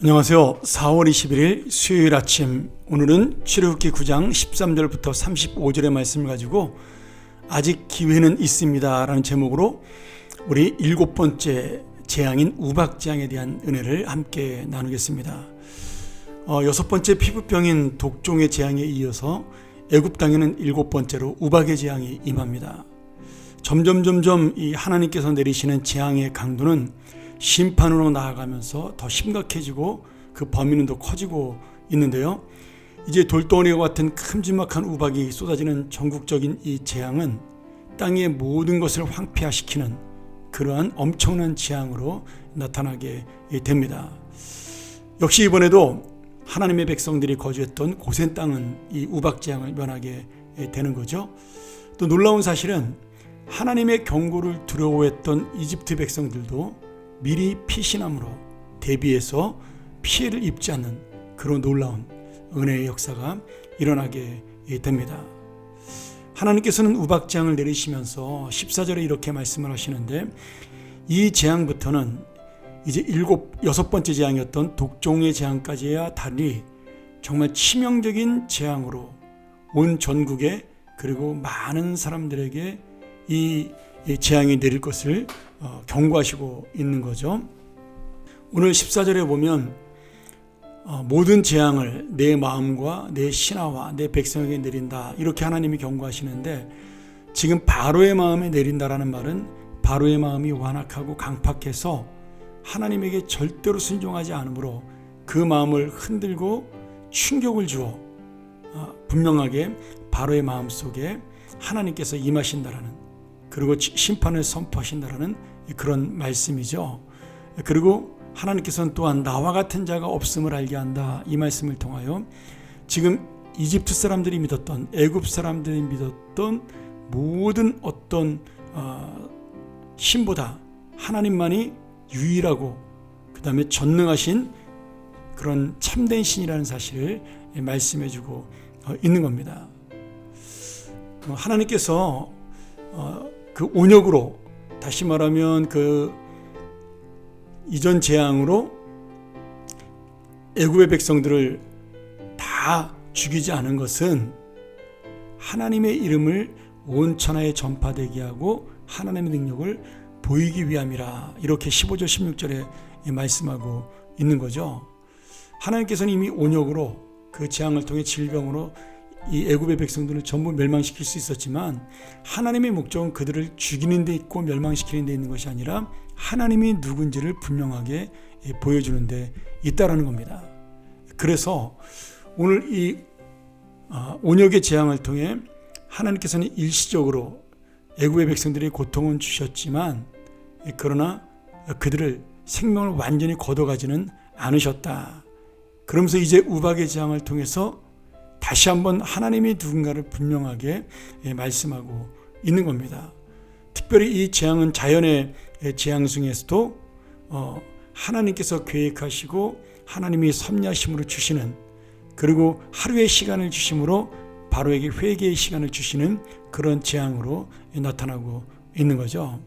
안녕하세요. 4월 21일 수요일 아침, 오늘은 출애굽기 9장 13절부터 35절의 말씀을 가지고 아직 기회는 있습니다 라는 제목으로 우리 7번째 재앙인 우박재앙에 대한 은혜를 함께 나누겠습니다. 6번째 피부병인 독종의 재앙에 이어서 애굽 땅에는 7번째로 우박의 재앙이 임합니다. 점점 이 하나님께서 내리시는 재앙의 강도는 심판으로 나아가면서 더 심각해지고 그 범위는 더 커지고 있는데요. 이제 돌덩어리와 같은 큼지막한 우박이 쏟아지는 전국적인 이 재앙은 땅의 모든 것을 황폐화시키는 그러한 엄청난 재앙으로 나타나게 됩니다. 역시 이번에도 하나님의 백성들이 거주했던 고센 땅은 이 우박 재앙을 면하게 되는 거죠. 또 놀라운 사실은 하나님의 경고를 두려워했던 이집트 백성들도 미리 피신함으로 대비해서 피해를 입지 않는 그런 놀라운 은혜의 역사가 일어나게 됩니다. 하나님께서는 우박재앙을 내리시면서 14절에 이렇게 말씀을 하시는데, 이 재앙부터는 이제 6번째 재앙이었던 독종의 재앙까지야 달리 정말 치명적인 재앙으로 온 전국에, 그리고 많은 사람들에게 이 재앙이 내릴 것을 경고하시고 있는 거죠. 오늘 14절에 보면 모든 재앙을 내 마음과 내 신하와 내 백성에게 내린다, 이렇게 하나님이 경고하시는데, 지금 바로의 마음에 내린다라는 말은 바로의 마음이 완악하고 강팍해서 하나님에게 절대로 순종하지 않으므로 그 마음을 흔들고 충격을 주어 분명하게 바로의 마음 속에 하나님께서 임하신다라는, 그리고 심판을 선포하신다라는 그런 말씀이죠. 그리고 하나님께서는 또한 나와 같은 자가 없음을 알게 한다, 이 말씀을 통하여 지금 이집트 사람들이 믿었던, 애굽 사람들이 믿었던 모든 어떤 신보다 하나님만이 유일하고 그 다음에 전능하신 그런 참된 신이라는 사실을 말씀해주고 있는 겁니다. 하나님께서 그 온역으로, 다시 말하면 그 이전 재앙으로 애굽의 백성들을 다 죽이지 않은 것은 하나님의 이름을 온 천하에 전파되게 하고 하나님의 능력을 보이기 위함이라, 이렇게 15절 16절에 말씀하고 있는 거죠. 하나님께서는 이미 온역으로 그 재앙을 통해 질병으로 이 애굽의 백성들을 전부 멸망시킬 수 있었지만, 하나님의 목적은 그들을 죽이는 데 있고 멸망시키는 데 있는 것이 아니라 하나님이 누군지를 분명하게 보여주는 데 있다라는 겁니다. 그래서 오늘 이 온역의 재앙을 통해 하나님께서는 일시적으로 애굽의 백성들이 고통은 주셨지만, 그러나 그들을 생명을 완전히 걷어가지는 않으셨다. 그러면서 이제 우박의 재앙을 통해서 다시 한번 하나님이 누군가를 분명하게 말씀하고 있는 겁니다. 특별히 이 재앙은 자연의 재앙 중에서도 하나님께서 계획하시고 하나님이 섭리하심으로 주시는, 그리고 하루의 시간을 주심으로 바로에게 회개의 시간을 주시는 그런 재앙으로 나타나고 있는 거죠.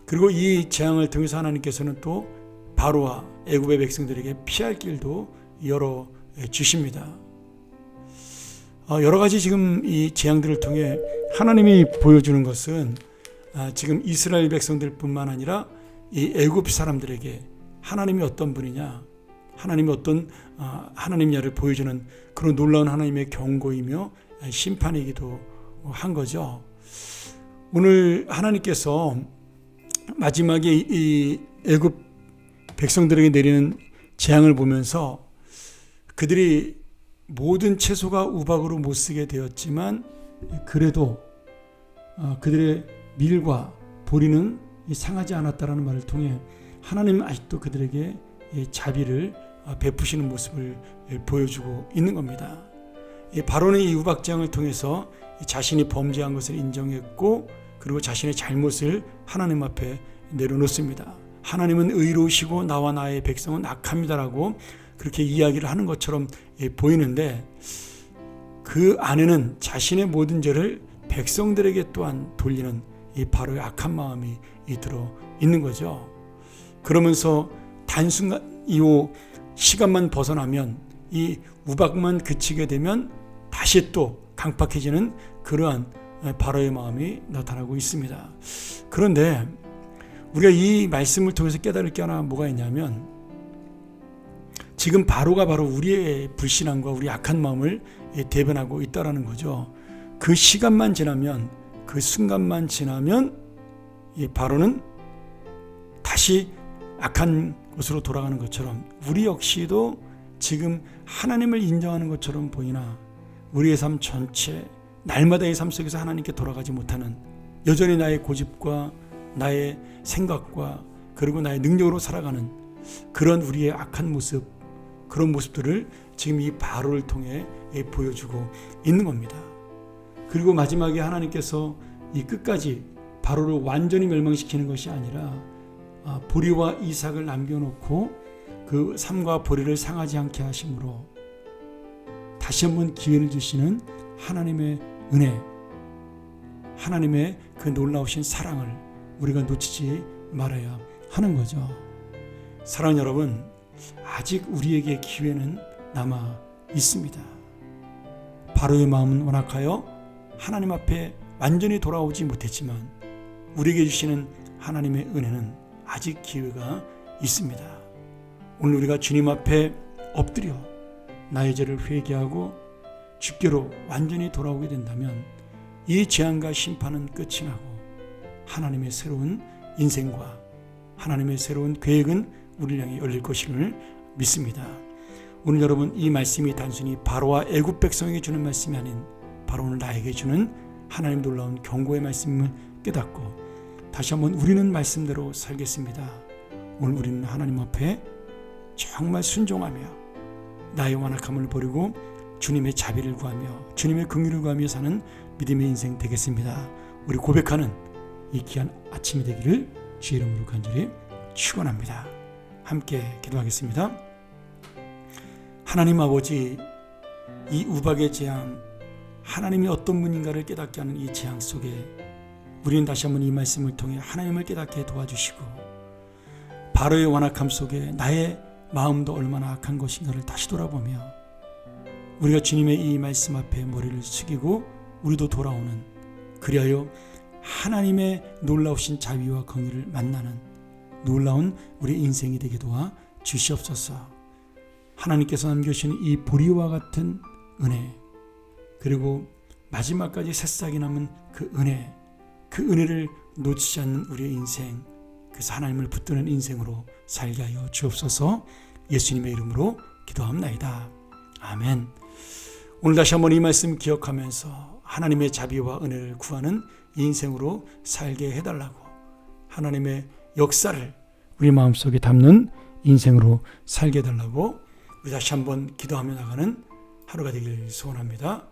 그리고 이 재앙을 통해서 하나님께서는 또 바로와 애굽의 백성들에게 피할 길도 열어 주십니다. 여러 가지 지금 이 재앙들을 통해 하나님이 보여주는 것은 지금 이스라엘 백성들 뿐만 아니라 이 애굽 사람들에게 하나님이 어떤 분이냐, 하나님이 어떤 하나님야를 보여주는 그런 놀라운 하나님의 경고이며 심판이기도 한 거죠. 오늘 하나님께서 마지막에 이 애굽 백성들에게 내리는 재앙을 보면서 그들이 모든 채소가 우박으로 못 쓰게 되었지만, 그래도 그들의 밀과 보리는 상하지 않았다라는 말을 통해 하나님은 아직도 그들에게 자비를 베푸시는 모습을 보여주고 있는 겁니다. 바로는 이 우박재앙을 통해서 자신이 범죄한 것을 인정했고, 그리고 자신의 잘못을 하나님 앞에 내려놓습니다. 하나님은 의로우시고 나와 나의 백성은 악합니다라고 그렇게 이야기를 하는 것처럼 보이는데, 그 안에는 자신의 모든 죄를 백성들에게 또한 돌리는 이 바로의 악한 마음이 들어 있는 거죠. 그러면서 단순간 이 시간만 벗어나면 이 우박만 그치게 되면 다시 또 강팍해지는 그러한 바로의 마음이 나타나고 있습니다. 그런데 우리가 이 말씀을 통해서 깨달을 게 하나 뭐가 있냐면 지금 바로가 바로 우리의 불신앙과 우리 악한 마음을 대변하고 있다는 거죠. 그 시간만 지나면, 그 순간만 지나면 이 바로는 다시 악한 곳으로 돌아가는 것처럼 우리 역시도 지금 하나님을 인정하는 것처럼 보이나 우리의 삶 전체, 날마다의 삶 속에서 하나님께 돌아가지 못하는, 여전히 나의 고집과 나의 생각과 그리고 나의 능력으로 살아가는 그런 우리의 악한 모습, 그런 모습들을 지금 이 바로를 통해 보여주고 있는 겁니다. 그리고 마지막에 하나님께서 이 끝까지 바로를 완전히 멸망시키는 것이 아니라 보리와 이삭을 남겨놓고 그 삶과 보리를 상하지 않게 하심으로 다시 한번 기회를 주시는 하나님의 은혜, 하나님의 그 놀라우신 사랑을 우리가 놓치지 말아야 하는 거죠. 사랑하는 여러분, 아직 우리에게 기회는 남아 있습니다. 바로의 마음은 완악하여 하나님 앞에 완전히 돌아오지 못했지만 우리에게 주시는 하나님의 은혜는 아직 기회가 있습니다. 오늘 우리가 주님 앞에 엎드려 나의 죄를 회개하고 주께로 완전히 돌아오게 된다면 이 재앙과 심판은 끝이 나고 하나님의 새로운 인생과 하나님의 새로운 계획은 우리를 향해 열릴 것임을 믿습니다. 오늘 여러분, 이 말씀이 단순히 바로와 애굽 백성에게 주는 말씀이 아닌 바로 오늘 나에게 주는 하나님 놀라운 경고의 말씀을 깨닫고 다시 한번 우리는 말씀대로 살겠습니다. 오늘 우리는 하나님 앞에 정말 순종하며 나의 완악함을 버리고 주님의 자비를 구하며 주님의 긍휼을 구하며 사는 믿음의 인생 되겠습니다. 우리 고백하는 이 귀한 아침이 되기를 주의 이름으로 간절히 축원합니다. 함께 기도하겠습니다. 하나님 아버지, 이 우박의 재앙, 하나님이 어떤 분인가를 깨닫게 하는 이 재앙 속에 우리는 다시 한번 이 말씀을 통해 하나님을 깨닫게 도와주시고 바로의 완악함 속에 나의 마음도 얼마나 악한 것인가를 다시 돌아보며 우리가 주님의 이 말씀 앞에 머리를 숙이고 우리도 돌아오는, 그리하여 하나님의 놀라우신 자비와 긍휼을 만나는 놀라운 우리 인생이 되게 도와 주시옵소서. 하나님께서 남겨주신 이 보리와 같은 은혜, 그리고 마지막까지 새싹이 남은 그 은혜, 그 은혜를 놓치지 않는 우리의 인생, 그래서 하나님을 붙드는 인생으로 살게 하여 주옵소서. 예수님의 이름으로 기도합나이다. 아멘. 오늘 다시 한번 이 말씀 기억하면서 하나님의 자비와 은혜를 구하는 인생으로 살게 해달라고, 하나님의 역사를 우리 마음속에 담는 인생으로 살게 해달라고 우리 다시 한번 기도하며 나가는 하루가 되길 소원합니다.